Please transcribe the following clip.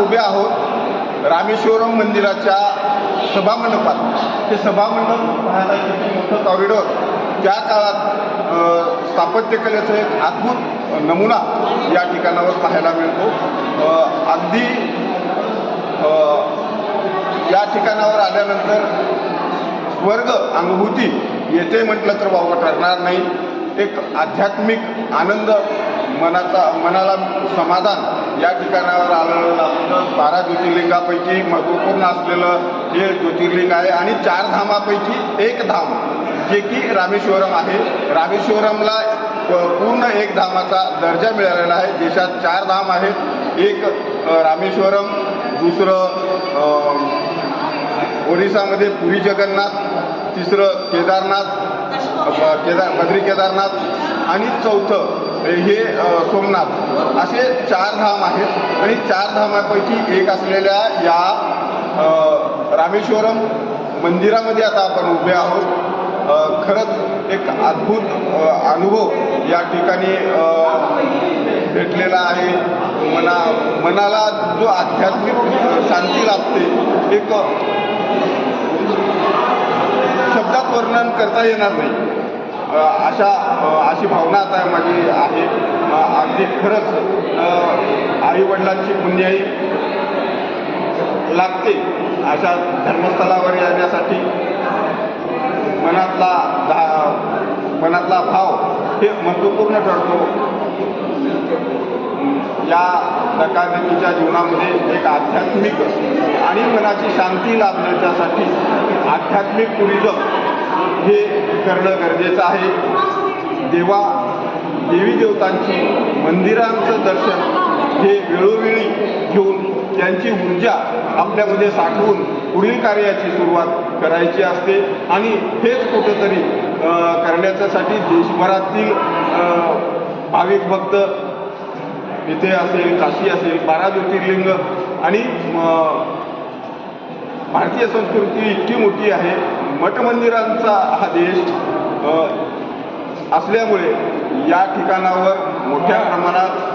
उभे आहोत रामेश्वरम मंदिराच्या सभामंडपात। हे सभामंडप पाहायला किती मोठं कॉरिडॉर, त्या काळात स्थापत्यकलेचा एक अद्भुत नमुना या ठिकाणावर पाहायला मिळतो। अगदी या ठिकाणावर आल्यानंतर स्वर्ग अनुभूती येते म्हटलं तर वावगं ठरणार नाही। एक आध्यात्मिक आनंद, मनाला समाधान या ठिकाणावर आलेलं लागतं। 12 ज्योतिर्लिंगापैकी महत्त्वपूर्ण असलेलं हे ज्योतिर्लिंग आहे आणि 4 धामापैकी एक धाम जे की रामेश्वरम आहे। रामेश्वरमला पूर्ण एक धामाचा दर्जा मिळालेला आहे। देशात 4 धाम आहेत, एक रामेश्वरम, दुसरं ओरिसामध्ये पुरी जगन्नाथ, तिसरं केदारनाथ, बद्री केदारनाथ आणि चौथं हे सोमनाथ, असे 4 धाम आहेत। आणि 4 धामापैकी एक असलेल्या या रामेश्वरम मंदिरामध्ये आता आपण उभे आहोत। खरंच एक अद्भुत अनुभव या ठिकाणी भेटलेला आहे। मनाला जो आध्यात्मिक शांती लाभते, एक शब्दात वर्णन करता येणार नाही अशी भावना आता माझी आहे। अगदी खरंच आईवडिलांची पुण्याई लागते अशा धर्मस्थळावर येण्यासाठी। मनातला भाव हे महत्त्वपूर्ण ठरतो। या धकाधकीच्या जीवनामध्ये एक आध्यात्मिक आणि मनाची शांती लाभण्यासाठी आध्यात्मिक टुरिझम हे करणं गरजेचं आहे। देवी देवतांची मंदिरांचं दर्शन हे वेळोवेळी घेऊन त्यांची ऊर्जा आपल्यामध्ये साठवून पुढील कार्याची सुरुवात करायची असते आणि हेच कुठंतरी करण्याच्यासाठी देशभरातील भाविक भक्त इथे असेल, काशी असेल, 12 ज्योतिर्लिंग आणि भारतीय संस्कृती इतकी मोठी आहे, मठ मंदिरांचा हा देश असल्यामुळे या ठिकाणावर मोठ्या प्रमाणात